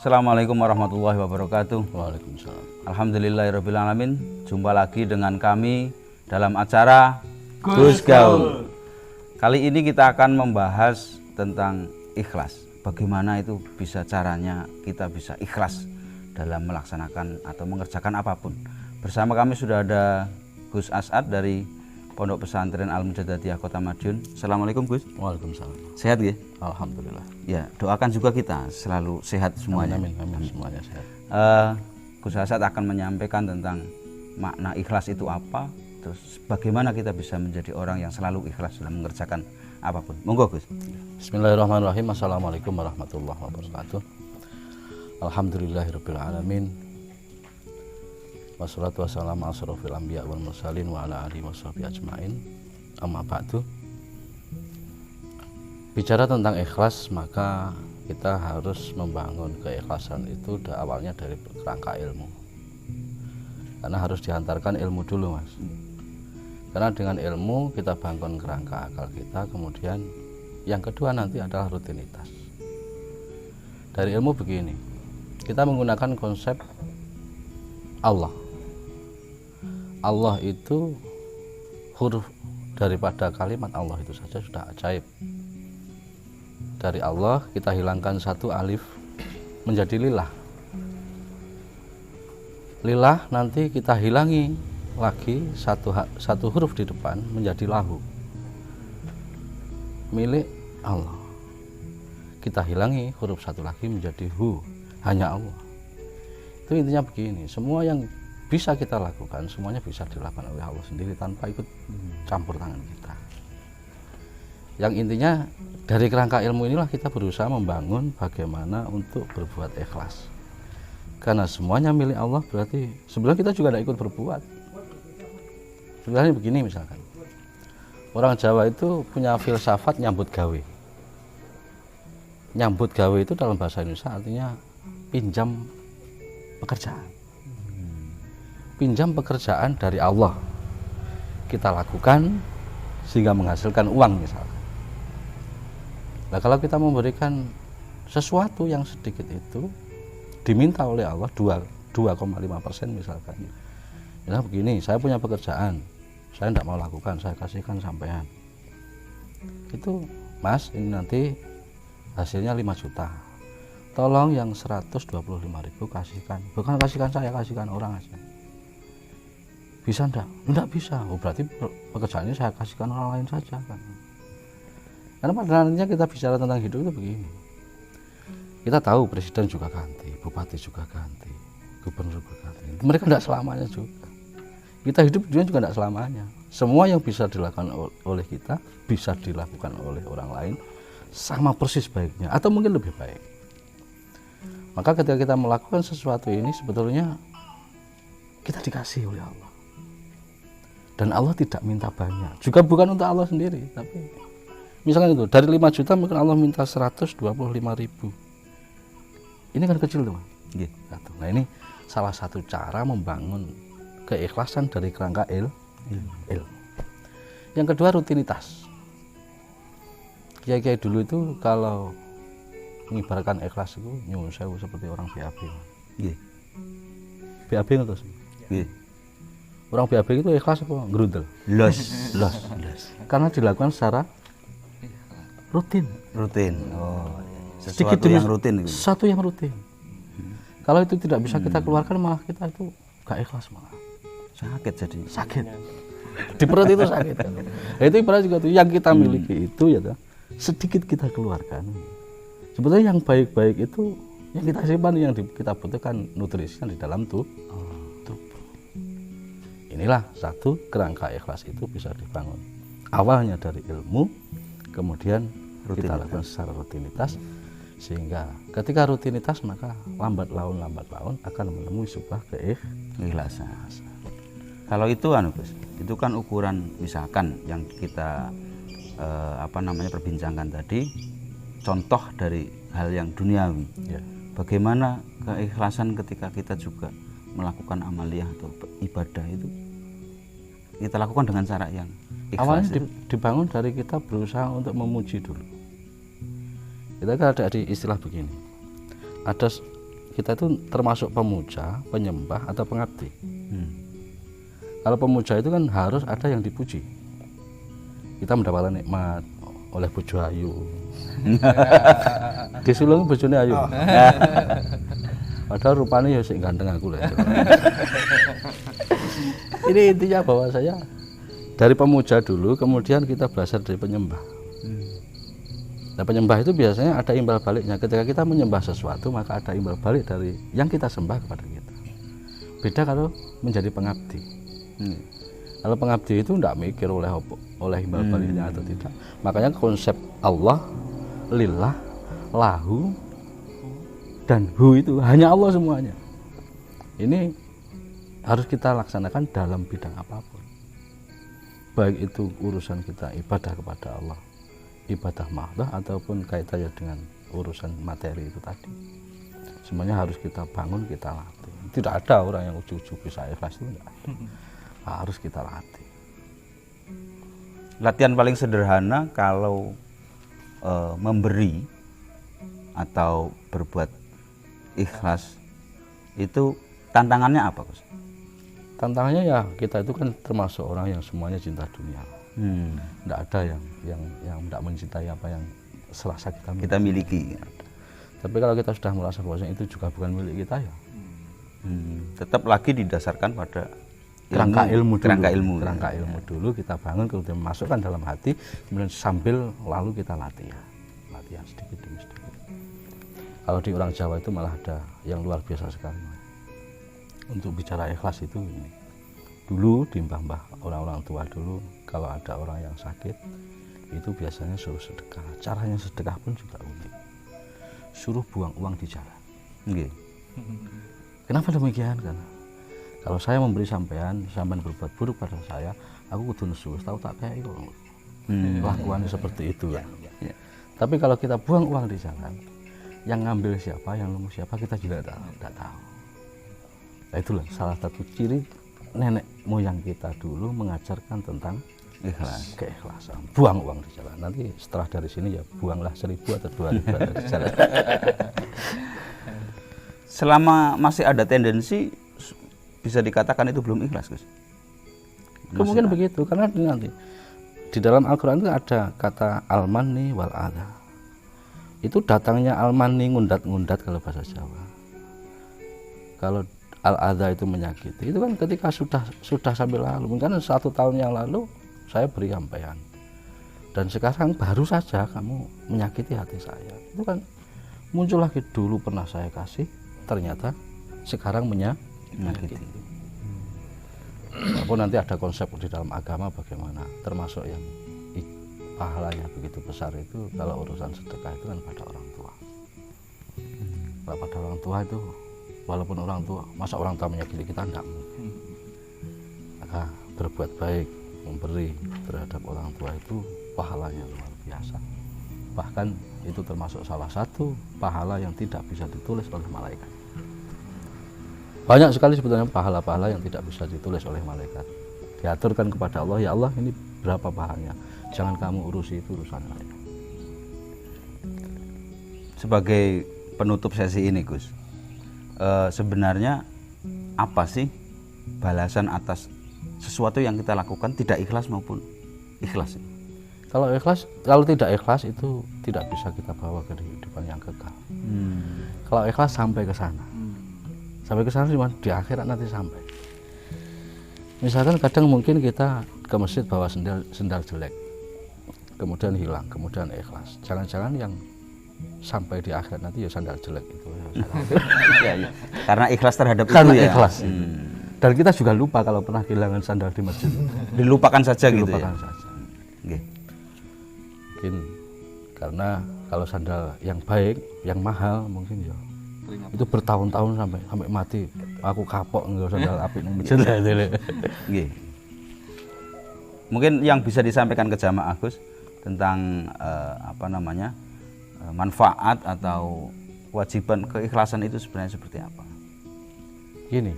Assalamualaikum warahmatullahi wabarakatuh. Waalaikumsalam. Alhamdulillahirabbil alamin. Jumpa lagi dengan kami dalam acara Gus Gaul. Kali ini kita akan membahas tentang ikhlas. Bagaimana itu bisa caranya kita bisa ikhlas dalam melaksanakan atau mengerjakan apapun. Bersama kami sudah ada Gus As'ad dari Pondok Pesantren Al-Mujadadiyah Kota Madiun. Assalamualaikum Gus. Waalaikumsalam. Sehat ya? Alhamdulillah. Ya, doakan juga kita selalu sehat semuanya. Amin, amin. Semuanya sehat. Gus As'ad akan menyampaikan tentang makna ikhlas itu apa, terus bagaimana kita bisa menjadi orang yang selalu ikhlas dalam mengerjakan apapun. Monggo Gus. Bismillahirrahmanirrahim. Assalamualaikum warahmatullahi wabarakatuh. Alhamdulillahirabbil alamin. Wassalatu wassalamu ala asyrofil anbiya wal mursalin wa ala alihi washabihi ajmain. Amma ba'du. Bicara tentang ikhlas, maka kita harus membangun keikhlasan itu awalnya dari kerangka ilmu. Karena harus dihantarkan ilmu dulu, Mas. Karena dengan ilmu kita bangun kerangka akal kita, kemudian yang kedua nanti adalah rutinitas. Dari ilmu begini, kita menggunakan konsep Allah. Allah itu huruf daripada kalimat Allah itu saja sudah ajaib. Dari Allah kita hilangkan satu alif menjadi lillah. Lillah nanti kita hilangi lagi satu huruf di depan menjadi lahu. Milik Allah. Kita hilangi huruf satu lagi menjadi hu, hanya Allah. Itu intinya begini, semua yang bisa kita lakukan, semuanya bisa dilakukan oleh Allah sendiri tanpa ikut campur tangan kita. Yang intinya dari kerangka ilmu inilah kita berusaha membangun bagaimana untuk berbuat ikhlas. Karena semuanya milik Allah, berarti sebenarnya kita juga tidak ikut berbuat. Sebenarnya begini misalkan, orang Jawa itu punya filsafat nyambut gawe. Nyambut gawe itu dalam bahasa Indonesia artinya pinjam pekerjaan. Pinjam pekerjaan dari Allah, kita lakukan sehingga menghasilkan uang misalkan. Nah, kalau kita memberikan sesuatu yang sedikit itu diminta oleh Allah 2,5% misalkan. Ya begini, saya punya pekerjaan, saya tidak mau lakukan, saya kasihkan sampean. Itu Mas, ini nanti hasilnya 5 juta. Tolong yang 125.000 kasihkan. Bukan kasihkan saya, kasihkan orang aja. Bisa enggak? Enggak bisa. Oh, berarti pekerjaan ini saya kasihkan orang lain saja kan. Karena pada nantinya kita bicara tentang hidup itu begini. Kita tahu presiden juga ganti, bupati juga ganti, gubernur juga ganti. Mereka enggak selamanya juga. Kita hidup juga enggak selamanya. Semua yang bisa dilakukan oleh kita bisa dilakukan oleh orang lain sama persis baiknya atau mungkin lebih baik. Maka ketika kita melakukan sesuatu ini sebetulnya kita dikasih oleh Allah. Dan Allah tidak minta banyak. Juga bukan untuk Allah sendiri, tapi misalnya itu dari 5 juta mungkin Allah minta 125.000. Ini kan kecil tuh, Yeah. Nah, ini salah satu cara membangun keikhlasan dari kerangka ilmu. Yang kedua rutinitas. Kiai-kiai dulu itu kalau mengibarkan ikhlas itu nyuwun sewu seperti orang BAB. Yeah. BAB ngerti? Yeah. Orang BAB itu ikhlas apa? Ngerundel. Los. Karena dilakukan secara rutin. Oh, Sedikit sesuatu yang rutin gitu. Satu yang rutin. Kalau itu tidak bisa kita keluarkan malah kita itu gak ikhlas malah. Sakit jadi. Sakit. Di perut itu sakit. Nah, itu ibarat juga tuh yang kita miliki itu ya toh, sedikit kita keluarkan. Sebetulnya yang baik-baik itu yang kita simpan, yang kita butuhkan nutrisi di dalam tubuh. Inilah satu kerangka ikhlas itu bisa dibangun. Awalnya dari ilmu, kemudian kita lakukan secara rutinitas, sehingga ketika rutinitas maka lambat laun akan menemui sebuah keikhlasan. Kalau itu Gus, itu kan ukuran misalkan yang kita perbincangkan tadi, contoh dari hal yang duniawi. Ya. Bagaimana keikhlasan ketika kita juga melakukan amaliyah atau ibadah itu kita lakukan dengan cara yang ikhlas. Awalnya dibangun dari kita berusaha untuk memuji dulu. Kita kan ada di istilah begini, ada kita itu termasuk pemuja, penyembah atau pengabdi. Kalau pemuja itu kan harus ada yang dipuji. Kita mendapatkan nikmat oleh bojo ayu. Disulung bojone ayu. Padahal rupanya ya sik ganteng aku lah. Ini intinya bahwa saya dari pemuja dulu, kemudian kita belajar dari penyembah. Nah, penyembah itu biasanya ada imbal baliknya. Ketika kita menyembah sesuatu, maka ada imbal balik dari yang kita sembah kepada kita. Beda kalau menjadi pengabdi. Kalau pengabdi itu tidak mikir oleh imbal baliknya atau tidak. Makanya konsep Allah, lillah, lahu, dan hu itu hanya Allah semuanya. Ini harus kita laksanakan dalam bidang apapun. Baik itu urusan kita ibadah kepada Allah, ibadah mahdoh, ataupun kaitannya dengan urusan materi itu tadi. Semuanya harus kita bangun, kita latih. Tidak ada orang yang ujug-ujug bisa ikhlas, itu tidak ada. Harus kita latih. Latihan paling sederhana kalau memberi atau berbuat ikhlas itu tantangannya apa, Gus? Tantangannya ya kita itu kan termasuk orang yang semuanya cinta dunia. Tidak ada yang tidak mencintai apa yang serasa kita miliki. Tapi kalau kita sudah merasa bahwa itu juga bukan milik kita ya, tetap lagi didasarkan pada kerangka ilmu dulu. Dulu kita bangun, kemudian masukkan dalam hati, kemudian sambil lalu kita latihan sedikit demi sedikit. Kalau di orang Jawa itu malah ada yang luar biasa sekali. Untuk bicara ikhlas itu ini. Dulu di mbah-mbah orang-orang tua dulu, kalau ada orang yang sakit itu biasanya suruh sedekah. Caranya sedekah pun juga unik. Suruh buang uang di jalan. Kenapa demikian? Karena kalau saya memberi sampean berbuat buruk pada saya, aku kudu nesu, tahu tak kayak itu. Lakuannya seperti itu. Tapi kalau kita buang uang di jalan, yang ngambil siapa, yang nemu siapa, kita juga tidak tahu. Nah, itulah salah satu ciri nenek moyang kita dulu mengajarkan tentang keikhlasan. Buang uang di jalan. Nanti setelah dari sini ya buanglah 1.000 atau 2.000 di jalan. Selama masih ada tendensi, bisa dikatakan itu belum ikhlas, Gus? Kemungkinan begitu, karena nanti di dalam Al-Quran itu ada kata al-manni wal adha. Itu datangnya al-manni ngundat-ngundat kalau bahasa Jawa. Kalau al-adha itu menyakiti, itu kan ketika sudah sampai lalu. Mungkin 1 tahun yang lalu saya beri sampean, dan sekarang baru saja kamu menyakiti hati saya. Itu kan muncul lagi, dulu pernah saya kasih, ternyata sekarang menyakiti. Walaupun nanti ada konsep di dalam agama bagaimana, termasuk yang pahalanya begitu besar itu kalau urusan sedekah itu kan pada orang tua. Kalau pada orang tua itu, walaupun orang tua, masa orang tua menyakiti kita, enggak mungkin. Maka berbuat baik, memberi terhadap orang tua itu pahalanya luar biasa. Bahkan itu termasuk salah satu pahala yang tidak bisa ditulis oleh malaikat. Banyak sekali sebetulnya pahala-pahala yang tidak bisa ditulis oleh malaikat. Diaturkan kepada Allah, ya Allah ini berapa pahalanya, jangan kamu urusi, itu urusan saya. Sebagai penutup sesi ini, Gus, sebenarnya apa sih balasan atas sesuatu yang kita lakukan, tidak ikhlas maupun ikhlas? Kalau ikhlas, kalau tidak ikhlas itu tidak bisa kita bawa ke kehidupan yang kekal. Kalau ikhlas sampai ke sana. Sampai ke sana cuma di akhirat nanti sampai. Misalkan kadang mungkin kita ke masjid bawa sendal jelek, kemudian hilang, kemudian ikhlas. Jangan-jangan yang sampai di akhirat nanti ya sandal jelek itu. Ya. Karena ikhlas terhadap karena itu ya. Ikhlas. Dan kita juga lupa kalau pernah kehilangan sandal di masjid. Dilupakan saja gitu ya. Dilupakan saja. Mungkin karena kalau sandal yang baik, yang mahal mungkin ya itu bertahun-tahun sampai mati. Aku kapok nggak sandal apik ning masjid. Nggih. Mungkin yang bisa disampaikan ke jamaah, Gus, tentang manfaat atau kewajiban keikhlasan itu sebenarnya seperti apa? Gini,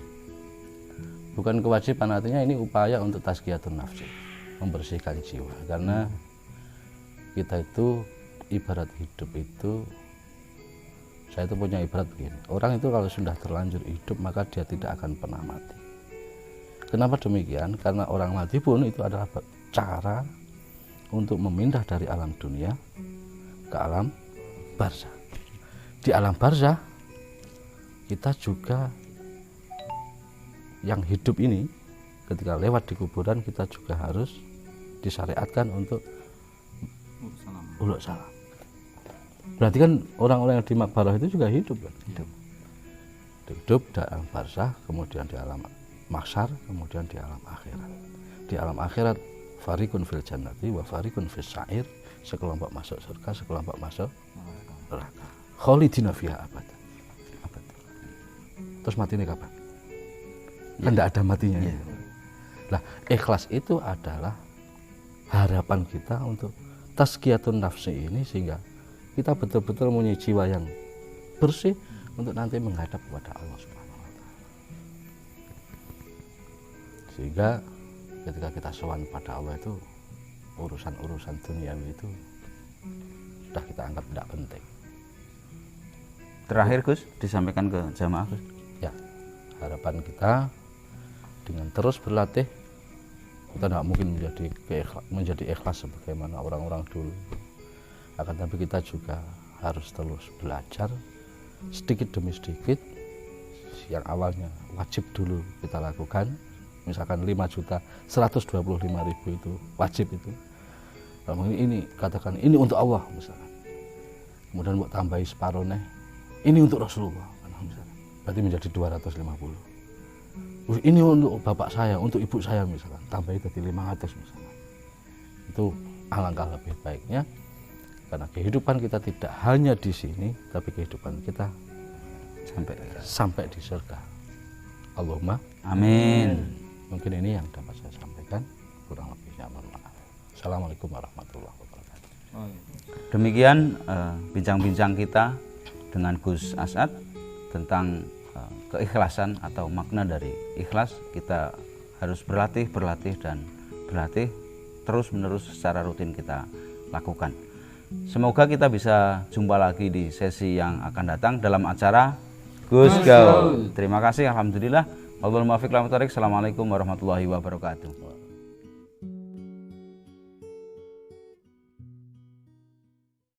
bukan kewajiban, artinya ini upaya untuk tazkiyatun nafsi, membersihkan jiwa. Karena kita itu ibarat hidup itu Saya itu punya ibarat begini, orang itu kalau sudah terlanjur hidup maka dia tidak akan pernah mati. Kenapa demikian? Karena orang mati pun itu adalah cara untuk memindah dari alam dunia ke alam barzah. Di alam barzah kita juga yang hidup ini ketika lewat di kuburan kita juga harus disyariatkan untuk uluk salam. Berarti kan orang-orang yang di makbarah itu juga hidup kan? Hidup di alam barzah, kemudian di alam mahsyar, kemudian di alam akhirat. Di alam akhirat fariqun fil jannati wa fariqun fis sa'ir, sekelompok masuk surga, sekelompok masuk neraka. Khalidina fiha abadan. Terus mati ini kapan? Kan tidak ada matinya. Nah, ikhlas itu adalah harapan kita untuk tazkiyatun nafsi ini, sehingga kita betul-betul mempunyai jiwa yang bersih untuk nanti menghadap kepada Allah Subhanahu wa Ta'ala. Sehingga ketika kita sowan pada Allah itu urusan-urusan duniawi itu sudah kita anggap tidak penting. Terakhir Gus, disampaikan ke jamaah Gus. Ya, harapan kita dengan terus berlatih, kita tidak mungkin menjadi ikhlas sebagaimana orang-orang dulu. Akan tapi kita juga harus terus belajar sedikit demi sedikit. Yang awalnya wajib dulu kita lakukan, misalkan 5.125.000 itu wajib itu. Kalau ini katakan ini untuk Allah misalkan. Kemudian buat tambahi separuh ini untuk Rasulullah misalkan. Berarti menjadi 250. Ini untuk bapak saya, untuk ibu saya misalkan, tambahi jadi 500 misalkan. Itu alangkah lebih baiknya. Karena kehidupan kita tidak hanya di sini, tapi kehidupan kita sampai di surga. Allahumma amin. Mungkin ini yang dapat saya sampaikan, kurang lebihnya mohon maaf. Assalamualaikum warahmatullahi wabarakatuh. Demikian bincang-bincang kita dengan Gus As'ad tentang keikhlasan atau makna dari ikhlas. Kita harus berlatih dan berlatih terus-menerus secara rutin kita lakukan. Semoga kita bisa jumpa lagi di sesi yang akan datang dalam acara Gus Gaul. Terima kasih, alhamdulillah. Wallahul muwaffiq. Assalamualaikum warahmatullahi wabarakatuh.